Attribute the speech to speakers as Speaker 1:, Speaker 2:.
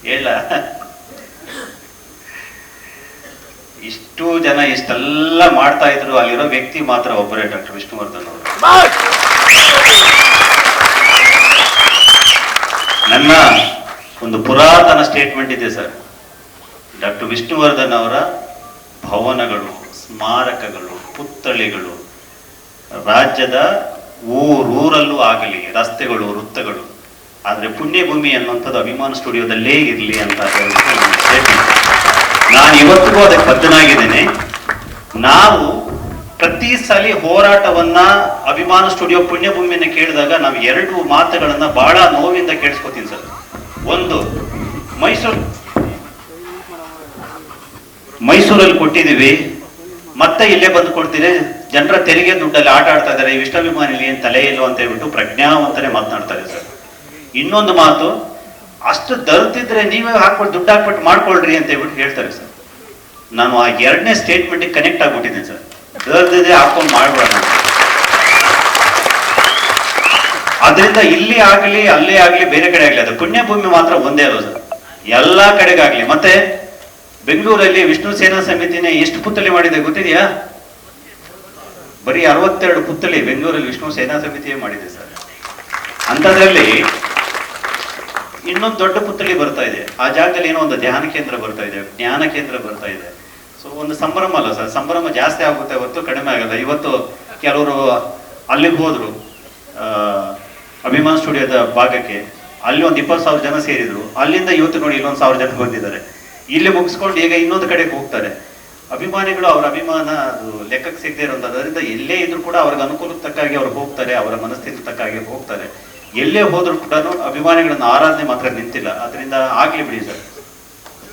Speaker 1: ಹೇಳ ಇಷ್ಟು ಜನ ಇಷ್ಟೆಲ್ಲ ಮಾಡ್ತಾ ಇದ್ರು, ಅಲ್ಲಿರೋ ವ್ಯಕ್ತಿ ಮಾತ್ರ ಒಬ್ಬರೇ, ಡಾಕ್ಟರ್ ವಿಷ್ಣುವರ್ಧನ್ ಅವರು. ನನ್ನ ಒಂದು ಪುರಾತನ ಸ್ಟೇಟ್ಮೆಂಟ್ ಇದೆ ಸರ್. ಡಾಕ್ಟರ್ ವಿಷ್ಣುವರ್ಧನ್ ಅವರ ಭವನಗಳು, ಸ್ಮಾರಕಗಳು, ಪುತ್ಥಳಿಗಳು ರಾಜ್ಯದ ಊರಲ್ಲೂ ಆಗಲಿ, ರಸ್ತೆಗಳು, ವೃತ್ತಗಳು, ಆದರೆ ಪುಣ್ಯಭೂಮಿ ಅನ್ನುವಂಥದ್ದು ಅಭಿಮಾನ ಸ್ಟುಡಿಯೋದಲ್ಲೇ ಇರಲಿ ಅಂತ ನಾನು ಇವತ್ತಿಗೂ ಅದಕ್ಕೆ ಬದ್ಧನಾಗಿದ್ದೇನೆ. ನಾವು ಪ್ರತಿ ಸಲ ಹೋರಾಟವನ್ನ ಅಭಿಮಾನ ಸ್ಟುಡಿಯೋ ಪುಣ್ಯಭೂಮಿಯನ್ನು ಕೇಳಿದಾಗ ನಾವು ಎರಡು ಮಾತುಗಳನ್ನ ಬಹಳ ನೋವಿಂದ ಕೇಳಿಸ್ಕೊತೀನಿ ಸರ್. ಒಂದು, ಮೈಸೂರಲ್ಲಿ ಕೊಟ್ಟಿದ್ದೀವಿ, ಮತ್ತೆ ಇಲ್ಲೇ ಬಂದು ಕೊಡ್ತೀರಿ, ಜನರ ತೆರಿಗೆ ದುಡ್ಡಲ್ಲಿ ಆಟ ಆಡ್ತಾ ಇದ್ದಾರೆ, ವಿಷ್ಣಾಭಿಮಾನಿಲಿ ಏನ್ ತಲೆ ಇಲ್ಲೋ ಅಂತ ಹೇಳ್ಬಿಟ್ಟು ಪ್ರಜ್ಞಾವಂತನೇ ಮಾತನಾಡ್ತಾರೆ ಸರ್. ಇನ್ನೊಂದು ಮಾತು, ಅಷ್ಟು ದರ್ತಿದ್ರೆ ನೀವೇ ಹಾಕ್ಬಿಟ್ಟು ದುಡ್ಡು ಹಾಕ್ಬಿಟ್ಟು ಮಾಡ್ಕೊಳ್ರಿ ಅಂತ ಹೇಳ್ಬಿಟ್ಟು ಹೇಳ್ತಾರೆ ಸರ್. ನಾನು ಆ ಎರಡನೇ ಸ್ಟೇಟ್ಮೆಂಟ್ಗೆ ಕನೆಕ್ಟ್ ಆಗ್ಬಿಟ್ಟಿದ್ದೀನಿ ಸರ್. ದರ್ದಿದೆ ಹಾಕೊಂಡು ಮಾಡ್ಬೇಡ. ಅದರಿಂದ ಇಲ್ಲಿ ಆಗ್ಲಿ, ಅಲ್ಲೇ ಆಗ್ಲಿ, ಬೇರೆ ಕಡೆ ಆಗ್ಲಿ, ಅದು ಪುಣ್ಯಭೂಮಿ ಮಾತ್ರ ಒಂದೇ ಅಲ್ಲ ಸರ್, ಎಲ್ಲಾ ಕಡೆಗಾಗ್ಲಿ. ಮತ್ತೆ ಬೆಂಗಳೂರಲ್ಲಿ ವಿಷ್ಣು ಸೇನಾ ಸಮಿತಿನೇ ಎಷ್ಟು ಪುತ್ಥಳಿ ಮಾಡಿದೆ ಗೊತ್ತಿದೆಯಾ? ಬರೀ 62 ಪುತ್ಥಳಿ ಬೆಂಗಳೂರಲ್ಲಿ ವಿಷ್ಣು ಸೇನಾ ಸಮಿತಿಯೇ ಮಾಡಿದೆ ಸರ್. ಅಂಥದ್ರಲ್ಲಿ ಇನ್ನೊಂದು ದೊಡ್ಡ ಪುತ್ಥಳಿ ಬರ್ತಾ ಇದೆ. ಆ ಜಾಗದಲ್ಲಿ ಏನೋ ಒಂದು ಧ್ಯಾನ ಕೇಂದ್ರ ಬರ್ತಾ ಇದೆ, ಜ್ಞಾನ ಕೇಂದ್ರ ಬರ್ತಾ ಇದೆ. ಸೊ ಒಂದು ಸಂಭ್ರಮ ಅಲ್ಲ ಸರ್, ಸಂಭ್ರಮ ಜಾಸ್ತಿ ಆಗುತ್ತೆ ಹೊರತು ಕಡಿಮೆ ಆಗಲ್ಲ. ಇವತ್ತು ಕೆಲವರು ಅಲ್ಲಿಗೆ ಹೋದ್ರು, ಅಭಿಮಾನ್ ಸ್ಟುಡಿಯೋದ ಭಾಗಕ್ಕೆ, ಅಲ್ಲಿ ಒಂದು 20,000 ಜನ ಸೇರಿದ್ರು. ಅಲ್ಲಿಂದ ಇವತ್ತು ನೋಡಿ ಇಲ್ಲೊಂದು 1,000 ಜನ ಬಂದಿದ್ದಾರೆ. ಇಲ್ಲಿ ಮುಗಿಸ್ಕೊಂಡು ಈಗ ಇನ್ನೊಂದು ಕಡೆಗೆ ಹೋಗ್ತಾರೆ. ಅಭಿಮಾನಿಗಳು ಅವರ ಅಭಿಮಾನ ಅದು ಲೆಕ್ಕಕ್ಕೆ ಸಿಗದೆ ಇರೋದ್ರಿಂದ ಎಲ್ಲೇ ಇದ್ರು ಕೂಡ ಅವ್ರಿಗೆ ಅನುಕೂಲಕ್ಕೆ ತಕ್ಕಾಗಿ ಅವ್ರು ಹೋಗ್ತಾರೆ, ಅವರ ಮನಸ್ಥಿತಿ ತಕ್ಕಾಗಿ ಹೋಗ್ತಾರೆ. ಎಲ್ಲೇ ಹೋದ್ರು ಕೂಡ ಅಭಿಮಾನಿಗಳನ್ನ ಆರಾಧನೆ ಮಾತ್ರ ನಿಂತಿಲ್ಲ. ಅದರಿಂದ ಆಗ್ಲಿ ಬಿಡಿ ಸರ್.